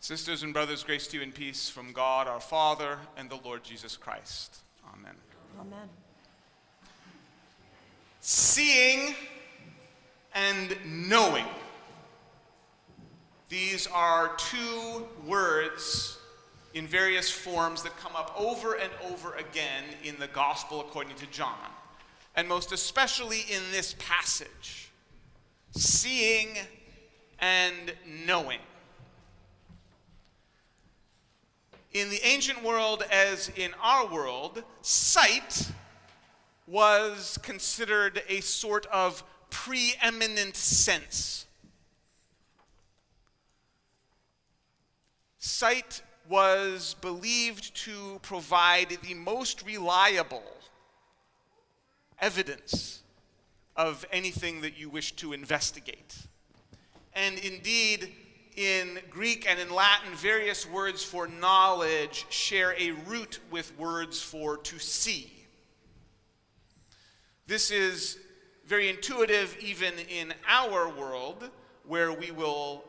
Sisters and brothers, grace to you and peace from God our Father and the Lord Jesus Christ. Amen. Amen. Seeing and knowing. These are two words in various forms that come up over and over again in the Gospel according to John, and most especially in this passage. Seeing and knowing. In the ancient world, as in our world, sight was considered a sort of preeminent sense. Sight was believed to provide the most reliable evidence of anything that you wish to investigate. And indeed, in Greek and in Latin, various words for knowledge share a root with words for to see. This is very intuitive even in our world, where we will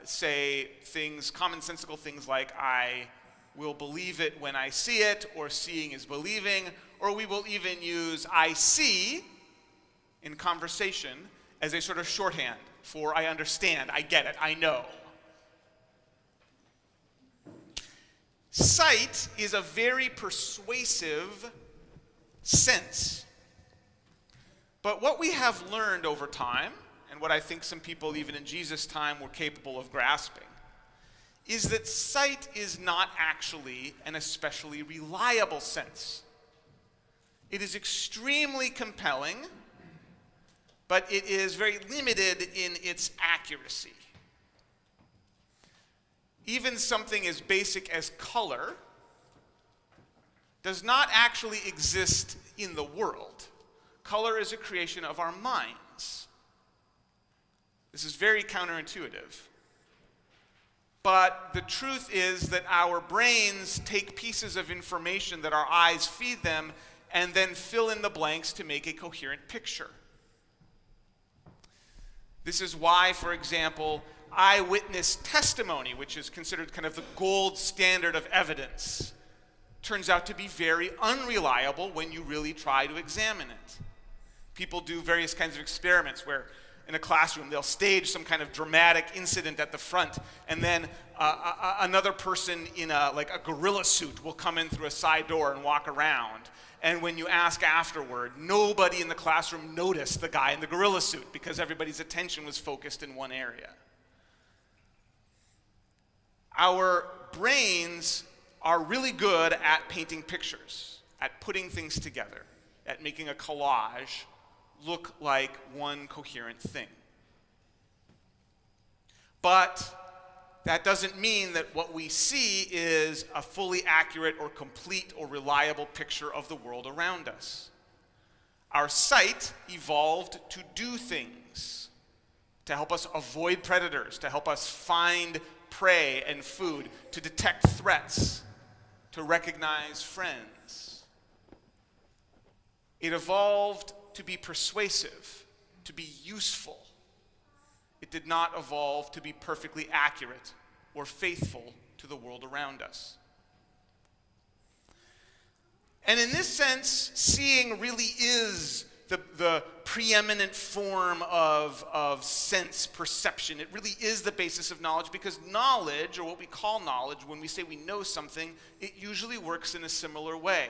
say things, commonsensical things like, I will believe it when I see it, or seeing is believing, or we will even use I see in conversation as a sort of shorthand for I understand, I get it, I know. Sight is a very persuasive sense. But what we have learned over time, and what I think some people even in Jesus' time were capable of grasping, is that sight is not actually an especially reliable sense. It is extremely compelling, but it is very limited in its accuracy. Even something as basic as color does not actually exist in the world. Color is a creation of our minds. This is very counterintuitive. But the truth is that our brains take pieces of information that our eyes feed them and then fill in the blanks to make a coherent picture. This is why, for example, eyewitness testimony, which is considered kind of the gold standard of evidence, turns out to be very unreliable when you really try to examine it. People do various kinds of experiments where in a classroom they'll stage some kind of dramatic incident at the front, and then another person in a gorilla suit will come in through a side door and walk around. And when you ask afterward, nobody in the classroom noticed the guy in the gorilla suit because everybody's attention was focused in one area. Our brains are really good at painting pictures, at putting things together, at making a collage look like one coherent thing. But that doesn't mean that what we see is a fully accurate or complete or reliable picture of the world around us. Our sight evolved to do things, to help us avoid predators, to help us find prey and food, to detect threats, to recognize friends. It evolved to be persuasive, to be useful. It did not evolve to be perfectly accurate or faithful to the world around us. And in this sense, seeing really is the preeminent form of sense perception. It really is the basis of knowledge, because knowledge, or what we call knowledge, when we say we know something, it usually works in a similar way.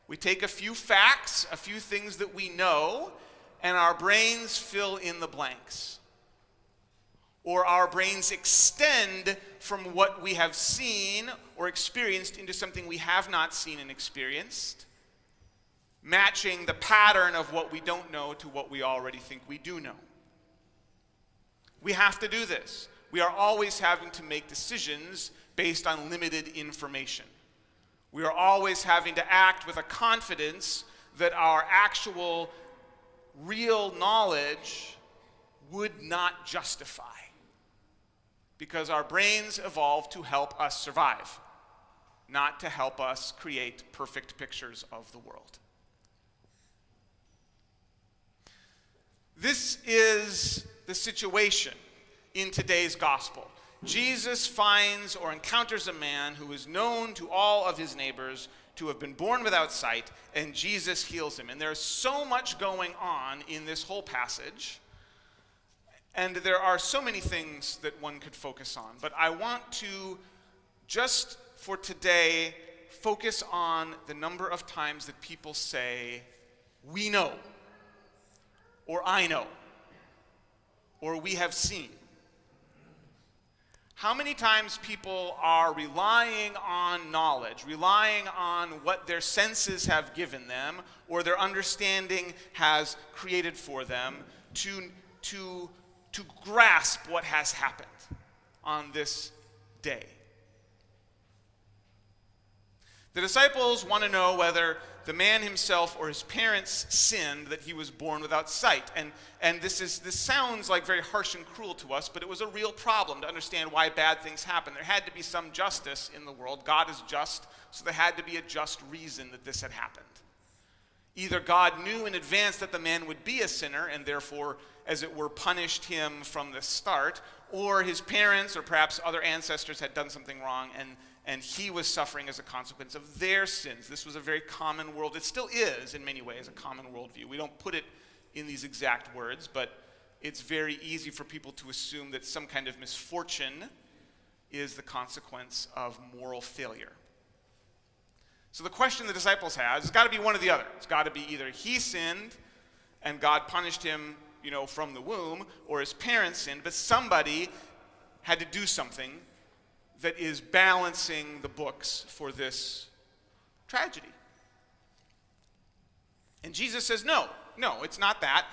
We take a few facts, a few things that we know, and our brains fill in the blanks. Or our brains extend from what we have seen or experienced into something we have not seen and experienced, matching the pattern of what we don't know to what we already think we do know. We have to do this. We are always having to make decisions based on limited information. We are always having to act with a confidence that our actual real knowledge would not justify, because our brains evolved to help us survive, not to help us create perfect pictures of the world. This is the situation in today's gospel. Jesus finds or encounters a man who is known to all of his neighbors to have been born without sight, and Jesus heals him. And there's so much going on in this whole passage, and there are so many things that one could focus on. But I want to, just for today, focus on the number of times that people say, "We know," or "I know," or "we have seen." How many times people are relying on knowledge, relying on what their senses have given them, or their understanding has created for them, to grasp what has happened on this day. The disciples want to know whether the man himself or his parents sinned that he was born without sight. And this sounds like very harsh and cruel to us, but it was a real problem to understand why bad things happen. There had to be some justice in the world. God is just, so there had to be a just reason that this had happened. Either God knew in advance that the man would be a sinner and therefore, as it were, punished him from the start, or his parents or perhaps other ancestors had done something wrong and he was suffering as a consequence of their sins. This was a very common world. It still is, in many ways, a common worldview. We don't put it in these exact words, but it's very easy for people to assume that some kind of misfortune is the consequence of moral failure. So the question the disciples have has got to be one or the other. It's got to be either he sinned and God punished him, from the womb, or his parents sinned, but somebody had to do something that is balancing the books for this tragedy. And Jesus says, no, it's not that.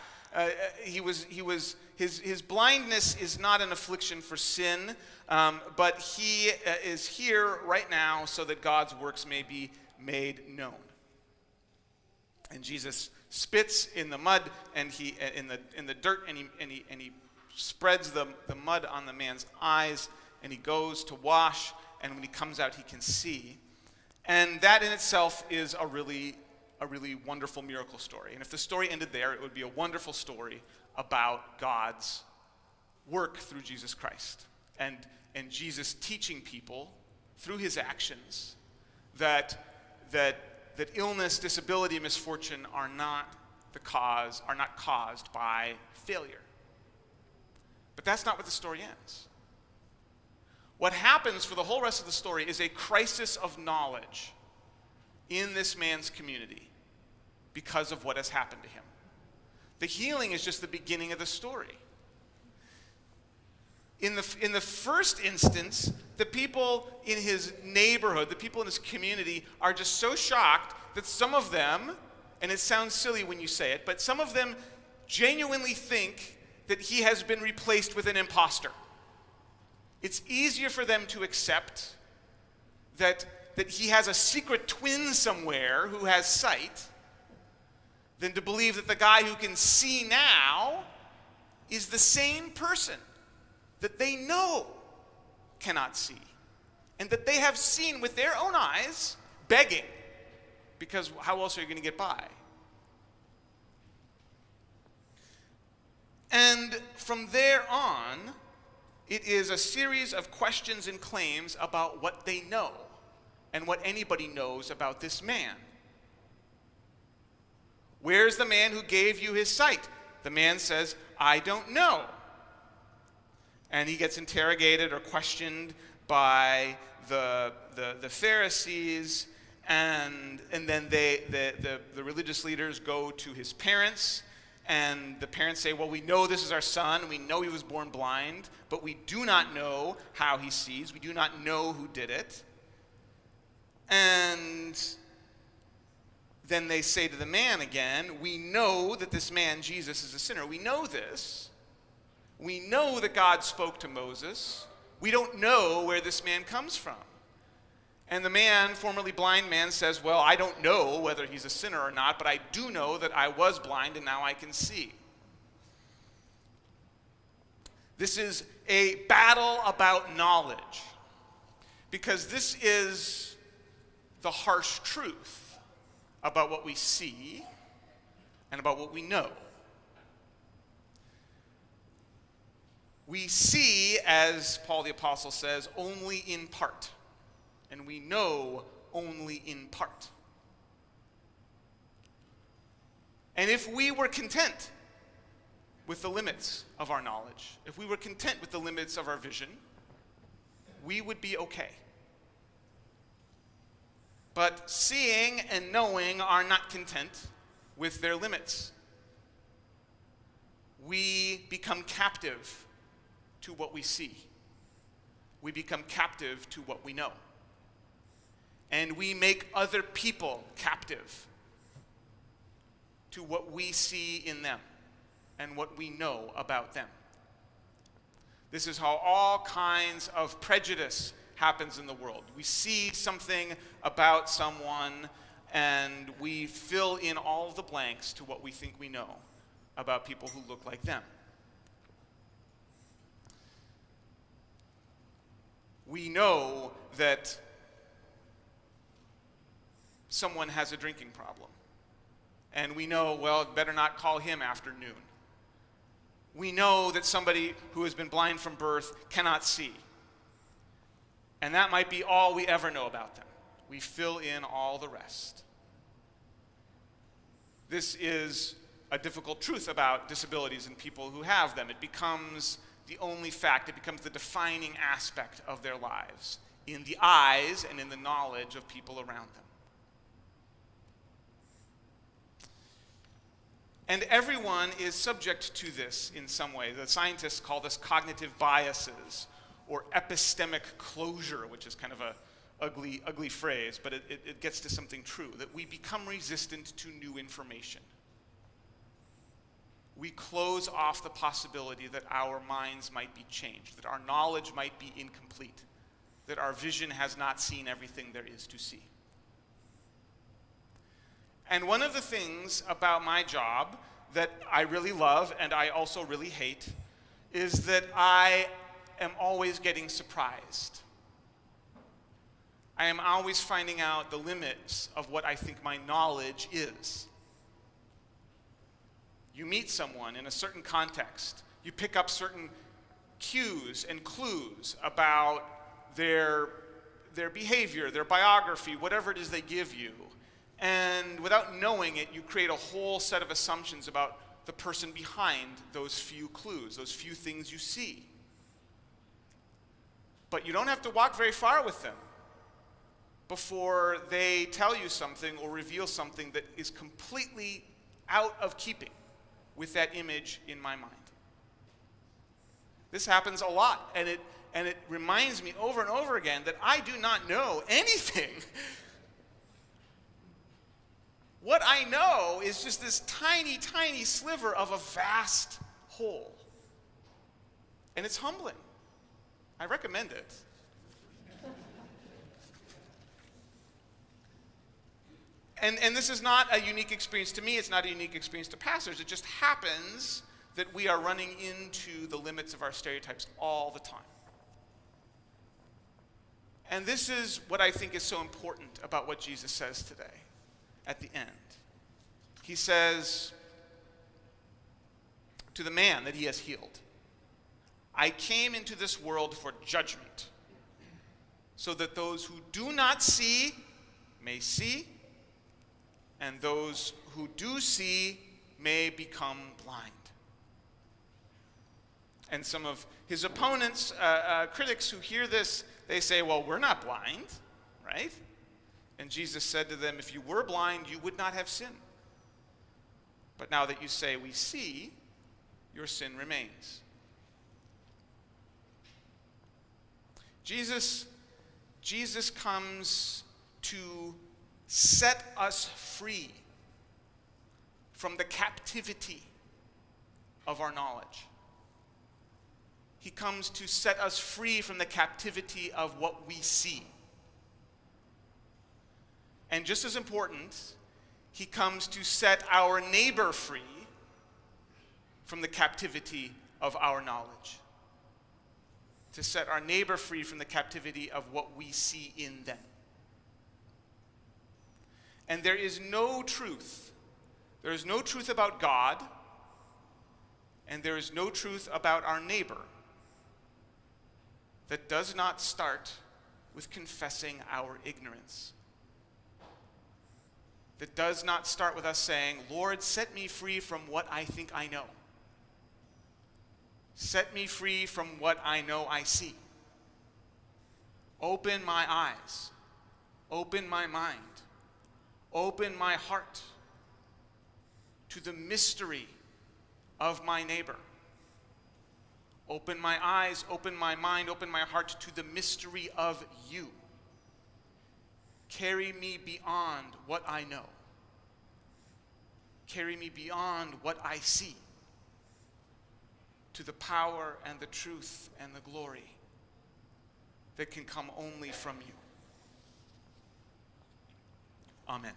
His blindness is not an affliction for sin, but he is here right now so that God's works may be made known. And Jesus spits in the mud and in the dirt, and he spreads the mud on the man's eyes, and he goes to wash, and when he comes out, he can see. And that in itself is a really wonderful miracle story. And if the story ended there, it would be a wonderful story about God's work through Jesus Christ. And Jesus teaching people through his actions that illness, disability, misfortune are not caused by failure. But that's not what the story ends. What happens for the whole rest of the story is a crisis of knowledge in this man's community because of what has happened to him. The healing is just the beginning of the story. In the first instance, the people in his neighborhood, the people in his community are just so shocked that some of them, and it sounds silly when you say it, but some of them genuinely think that he has been replaced with an imposter. It's easier for them to accept that he has a secret twin somewhere who has sight than to believe that the guy who can see now is the same person that they know cannot see, and that they have seen with their own eyes begging, because how else are you going to get by? And from there on, it is a series of questions and claims about what they know and what anybody knows about this man. Where's the man who gave you his sight? The man says, I don't know. And he gets interrogated or questioned by the Pharisees, and then the religious leaders go to his parents, and the parents say, well, we know this is our son, we know he was born blind, but we do not know how he sees, we do not know who did it. And then they say to the man again, we know that this man, Jesus, is a sinner. We know this. We know that God spoke to Moses. We don't know where this man comes from. And the man, formerly blind man, says, well, I don't know whether he's a sinner or not, but I do know that I was blind and now I can see. This is a battle about knowledge, because this is the harsh truth about what we see and about what we know. We see, as Paul the Apostle says, only in part, and we know only in part. And if we were content with the limits of our knowledge, if we were content with the limits of our vision, we would be okay. But seeing and knowing are not content with their limits. We become captive to what we see. We become captive to what we know. And we make other people captive to what we see in them and what we know about them. This is how all kinds of prejudice happens in the world. We see something about someone and we fill in all the blanks to what we think we know about people who look like them. We know that someone has a drinking problem. And we know, well, better not call him after noon. We know that somebody who has been blind from birth cannot see. And that might be all we ever know about them. We fill in all the rest. This is a difficult truth about disabilities and people who have them. It becomes the only fact, it becomes the defining aspect of their lives in the eyes and in the knowledge of people around them. And everyone is subject to this in some way. The scientists call this cognitive biases or epistemic closure, which is kind of a ugly phrase, but it gets to something true, that we become resistant to new information. We close off the possibility that our minds might be changed, that our knowledge might be incomplete, that our vision has not seen everything there is to see. And one of the things about my job that I really love and I also really hate is that I am always getting surprised. I am always finding out the limits of what I think my knowledge is. You meet someone in a certain context, you pick up certain cues and clues about their behavior, their biography, whatever it is they give you. And without knowing it, you create a whole set of assumptions about the person behind those few clues, those few things you see. But you don't have to walk very far with them before they tell you something or reveal something that is completely out of keeping with that image in my mind. This happens a lot, and it reminds me over and over again that I do not know anything. What I know is just this tiny, tiny sliver of a vast whole. And it's humbling. I recommend it. And this is not a unique experience to me. It's not a unique experience to pastors. It just happens that we are running into the limits of our stereotypes all the time. And this is what I think is so important about what Jesus says today at the end. He says to the man that he has healed, I came into this world for judgment, so that those who do not see may see, and those who do see may become blind. And some of his opponents, critics who hear this, they say, well, we're not blind, right? And Jesus said to them, if you were blind, you would not have sin. But now that you say we see, your sin remains. Jesus comes to set us free from the captivity of our knowledge. He comes to set us free from the captivity of what we see. And just as important, he comes to set our neighbor free from the captivity of our knowledge. To set our neighbor free from the captivity of what we see in them. And there is no truth. There is no truth about God, and there is no truth about our neighbor that does not start with confessing our ignorance. That does not start with us saying, Lord, set me free from what I think I know. Set me free from what I know I see. Open my eyes. Open my mind. Open my heart to the mystery of my neighbor. Open my eyes, open my mind, open my heart to the mystery of you. Carry me beyond what I know. Carry me beyond what I see to the power and the truth and the glory that can come only from you. Amen.